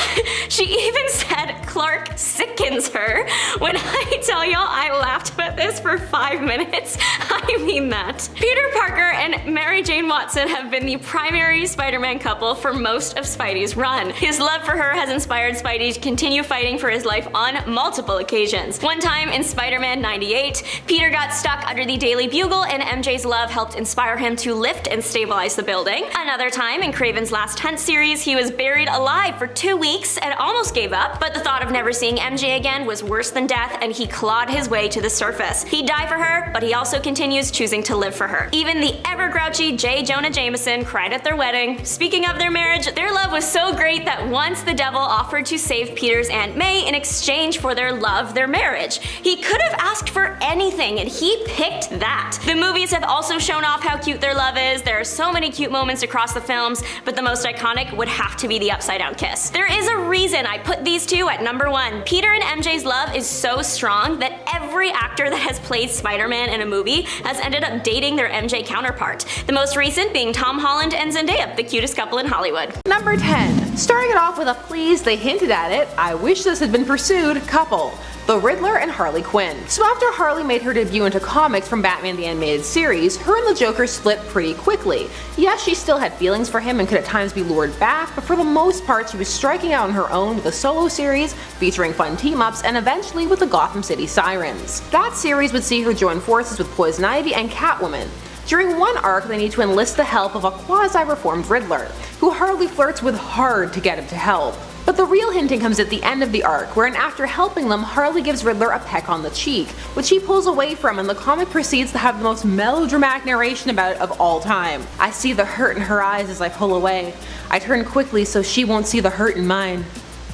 she even said Clark sickens her. When I tell y'all I laughed about this for 5 minutes, I mean that. Peter Parker and Mary Jane Watson have been the primary Spider-Man couple for most of Spidey's run. His love for her has inspired Spidey to continue fighting for his life on multiple occasions. One time in Spider-Man 98, Peter got stuck under the Daily Bugle and MJ's love helped inspire him to lift and stabilize the building. Another time in Craven's Last Hunt series, he was buried alive for 2 weeks and almost gave up, but the thought of never seeing MJ again was worse than death and he clawed his way to the surface. He died for her, but he also continues choosing to live for her. Even the ever-grouchy J. Jonah Jameson cried at their wedding. Speaking of their marriage, their love was so great that once the devil offered to save Peter's Aunt May in exchange for their love, their marriage. He could have asked for anything and he picked that. The movies have also shown off how cute their love is. There are so many cute moments across the films, but the most iconic would have to be the upside down kiss. There is a reason I put these two at number 1. Peter and MJ's love is so strong that every actor that has played Spider-Man in a movie has ended up dating their MJ counterpart. The most recent being Tom Holland and Zendaya, the cutest couple in Hollywood. Number 10. Starting it off with a please, they hinted at it, I wish this had been pursued couple. The Riddler and Harley Quinn. So after Harley made her debut into comics from Batman the Animated Series, her and the Joker split pretty quickly. Yes, she still had feelings for him and could at times be lured back, but for the most part she was striking out on her own with a solo series featuring fun team-ups and eventually with the Gotham City Sirens. That series would see her join forces with Poison Ivy and Catwoman. During one arc, they need to enlist the help of a quasi-reformed Riddler, who Harley flirts with hard to get him to help. But the real hinting comes at the end of the arc, wherein after helping them, Harley gives Riddler a peck on the cheek, which he pulls away from and the comic proceeds to have the most melodramatic narration about it of all time. I see the hurt in her eyes as I pull away. I turn quickly so she won't see the hurt in mine.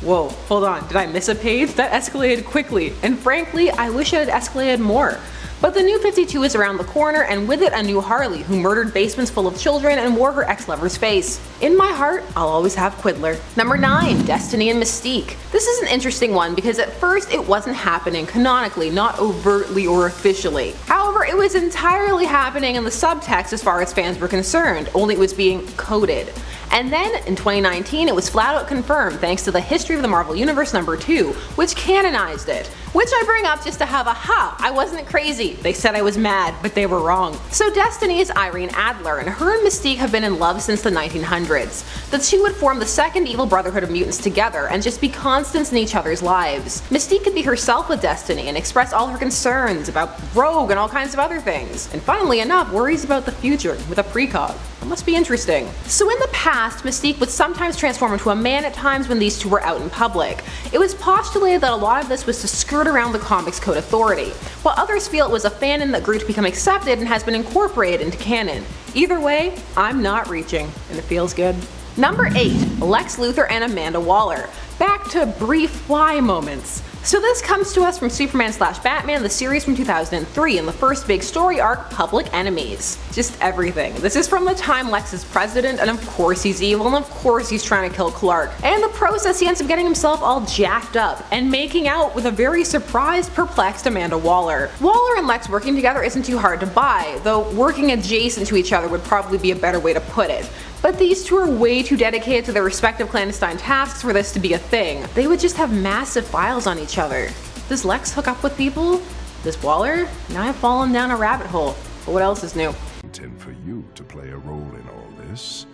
Whoa, hold on, did I miss a page? That escalated quickly, and frankly, I wish it had escalated more. But the new 52 is around the corner, and with it a new Harley, who murdered basements full of children and wore her ex-lover's face. In my heart, I'll always have Quiddler. Number 9. Destiny and Mystique. This is an interesting one because at first it wasn't happening canonically, not overtly or officially. However, it was entirely happening in the subtext as far as fans were concerned, only it was being coded. And then, in 2019, it was flat out confirmed thanks to the History of the Marvel Universe number 2, which canonized it. Which I bring up just to have a ha, I wasn't crazy. They said I was mad, but they were wrong. So Destiny is Irene Adler, and her and Mystique have been in love since the 1900s. The two would form the second evil brotherhood of mutants together and just be constants in each other's lives. Mystique could be herself with Destiny and express all her concerns about Rogue and all kinds of other things. And funnily enough, worries about the future with a precog. It must be interesting. So in the past, Mystique would sometimes transform into a man at times when these two were out in public. It was postulated that a lot of this was to skirt around the Comics Code authority, while others feel it was a fanon that grew to become accepted and has been incorporated into canon. Either way, I'm not reaching, and it feels good. Number 8. Lex Luthor and Amanda Waller. Back to brief why moments. So this comes to us from Superman/Batman, the series from 2003, and the first big story arc, Public Enemies. Just everything. This is from the time Lex is president, and of course he's evil, and of course he's trying to kill Clark. And in the process he ends up getting himself all jacked up, and making out with a very surprised, perplexed Amanda Waller. Waller and Lex working together isn't too hard to buy, though working adjacent to each other would probably be a better way to put it. But these two are way too dedicated to their respective clandestine tasks for this to be a thing. They would just have massive files on each other. Does Lex hook up with people? Does Waller? Now I've fallen down a rabbit hole. But what else is new? Intend for you to play a role in all this.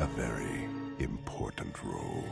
A very important role.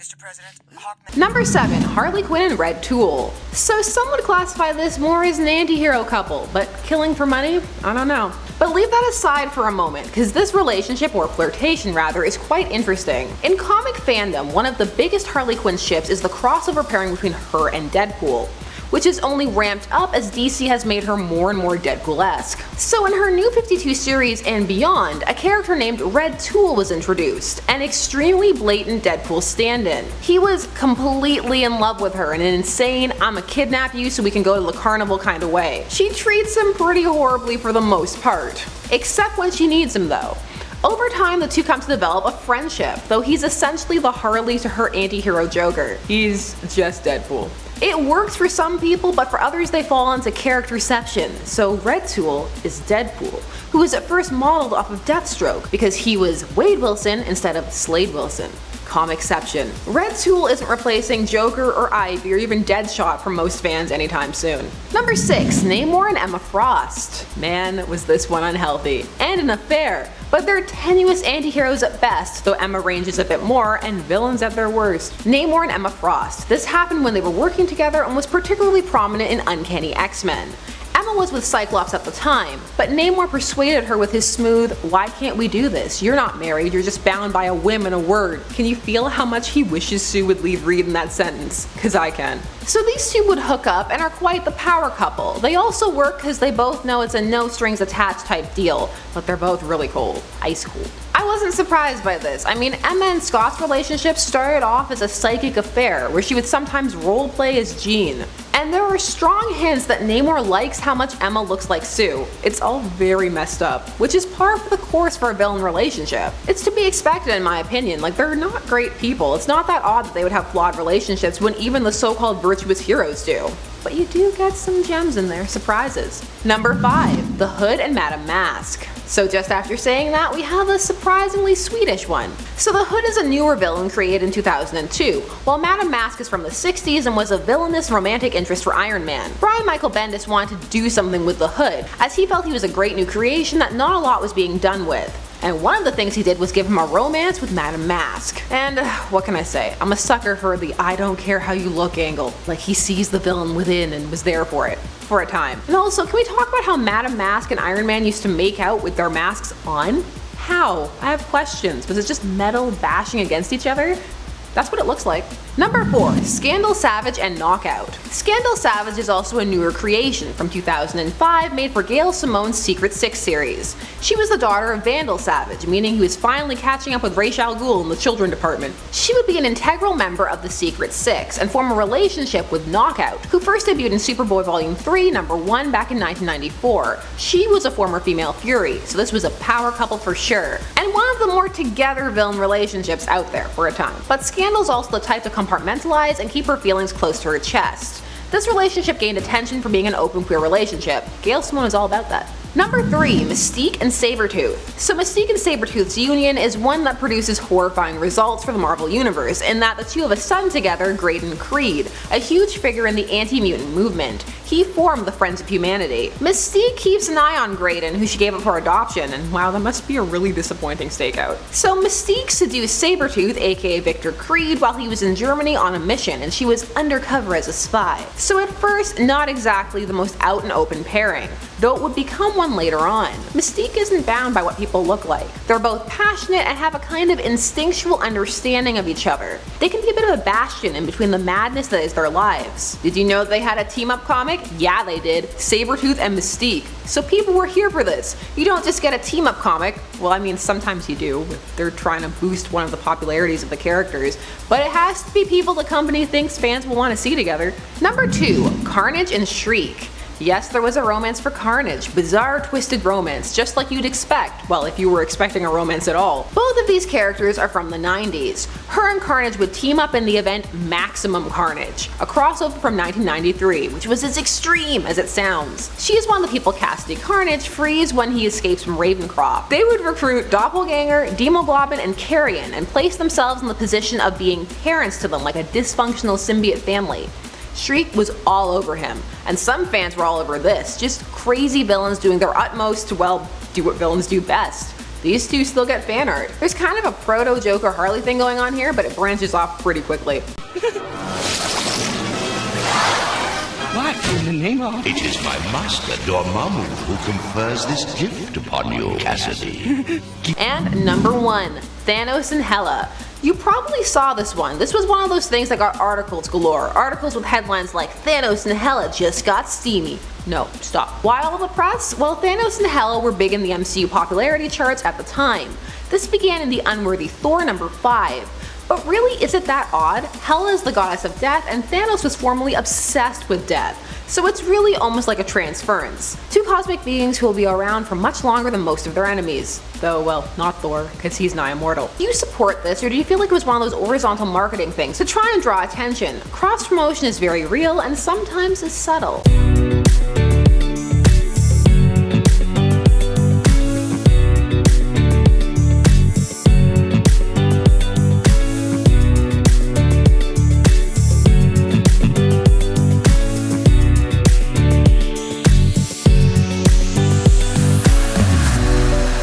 Mr. President, Hawkman. Number 7. Harley Quinn and Red Tool. So some would classify this more as an anti-hero couple, but killing for money? I don't know. But leave that aside for a moment, because this relationship, or flirtation rather, is quite interesting. In comic fandom, one of the biggest Harley Quinn ships is the crossover pairing between her and Deadpool, which is only ramped up as DC has made her more and more Deadpool-esque. So in her new 52 series and beyond, a character named Red Tool was introduced, an extremely blatant Deadpool stand-in. He was completely in love with her in an insane, I'ma kidnap you so we can go to the carnival kind of way. She treats him pretty horribly for the most part. Except when she needs him though. Over time, the two come to develop a friendship, though he's essentially the Harley to her anti-hero Joker. He's just Deadpool. It works for some people, but for others they fall into characterception. So Red Tool is Deadpool, who was at first modeled off of Deathstroke because he was Wade Wilson instead of Slade Wilson. Comicception. Red Tool isn't replacing Joker or Ivy or even Deadshot for most fans anytime soon. Number 6. Namor and Emma Frost. Man, was this one unhealthy. And an affair. But they're tenuous anti-heroes at best, though Emma ranges a bit more, and villains at their worst. Namor and Emma Frost. This happened when they were working together and was particularly prominent in Uncanny X-Men. Emma was with Cyclops at the time, but Namor persuaded her with his smooth, "Why can't we do this? You're not married, you're just bound by a whim and a word." Can you feel how much he wishes Sue would leave Reed in that sentence? Cause I can. So these two would hook up and are quite the power couple. They also work because they both know it's a no strings attached type deal, but they're both really cold. Ice cold. I wasn't surprised by this. I mean, Emma and Scott's relationship started off as a psychic affair, where she would sometimes roleplay as Jean. And there are strong hints that Namor likes how much Emma looks like Sue. It's all very messed up, which is par for the course for a villain relationship. It's to be expected in my opinion, like they're not great people. It's not that odd that they would have flawed relationships when even the so-called virtuous heroes do. But you do get some gems in there, surprises. Number 5. The Hood and Madame Mask. So just after saying that, we have a surprisingly Swedish one. So the Hood is a newer villain created in 2002, while Madame Mask is from the 60s and was a villainous romantic interest for Iron Man. Brian Michael Bendis wanted to do something with the Hood, as he felt he was a great new creation that not a lot was being done with. And one of the things he did was give him a romance with Madame Mask. And what can I say? I'm a sucker for the I don't care how you look angle. Like he sees the villain within and was there for it. For a time. And also, can we talk about how Madame Mask and Iron Man used to make out with their masks on? How? I have questions. Was it just metal bashing against each other? That's what it looks like. Number 4. Scandal Savage and Knockout. Scandal Savage is also a newer creation from 2005 made for Gail Simone's Secret Six series. She was the daughter of Vandal Savage, meaning he was finally catching up with Ra's al Ghul in the children department. She would be an integral member of the Secret Six and form a relationship with Knockout, who first debuted in Superboy Volume 3, number 1 back in 1994. She was a former female Fury, so this was a power couple for sure, and one of the more together villain relationships out there for a time. But Scandal's also the type to compartmentalize and keep her feelings close to her chest. This relationship gained attention for being an open queer relationship. Gail Simone is all about that. Number 3. Mystique and Sabretooth. So Mystique and Sabretooth's union is one that produces horrifying results for the Marvel Universe, in that the two have a son together, Graydon Creed, a huge figure in the anti-mutant movement. He formed the Friends of Humanity. Mystique keeps an eye on Graydon, who she gave up for adoption, and wow, that must be a really disappointing stakeout. So Mystique seduced Sabretooth, aka Victor Creed, while he was in Germany on a mission, and she was undercover as a spy. So at first, not exactly the most out and open pairing, though it would become one later on. Mystique isn't bound by what people look like. They're both passionate and have a kind of instinctual understanding of each other. They can be a bit of a bastion in between the madness that is their lives. Did you know they had a team-up comic? Yeah, they did. Sabretooth and Mystique. So people were here for this. You don't just get a team-up comic. Well, I mean, sometimes you do. They're trying to boost one of the popularities of the characters. But it has to be people the company thinks fans will want to see together. Number 2. Carnage and Shriek. Yes, there was a romance for Carnage. Bizarre, twisted romance, just like you'd expect. Well, if you were expecting a romance at all. Both of these characters are from the 90s. Her and Carnage would team up in the event Maximum Carnage, a crossover from 1993, which was as extreme as it sounds. She is one of the people Cassidy Carnage frees when he escapes from Ravencroft. They would recruit Doppelganger, Demoglobin, and Carrion, and place themselves in the position of being parents to them like a dysfunctional symbiote family. Shriek was all over him, and some fans were all over this, just crazy villains doing their utmost to, well, do what villains do best. These two still get fan art. There's kind of a proto-Joker Harley thing going on here, but it branches off pretty quickly. What in the name of? It is my master, Dormammu, who confers this gift upon you, Cassidy. And number 1. Thanos and Hela. You probably saw this one. This was one of those things that got articles galore. Articles with headlines like, Thanos and Hela just got steamy. No, stop. Why all the press? Well, Thanos and Hela were big in the MCU popularity charts at the time. This began in the unworthy Thor number 5. But really, is it that odd? Hela is the goddess of death, and Thanos was formerly obsessed with death. So it's really almost like a transference. Two cosmic beings who will be around for much longer than most of their enemies. Though, well, not Thor, because he's nigh immortal. Do you support this, or do you feel like it was one of those horizontal marketing things to try and draw attention? Cross promotion is very real and sometimes is subtle.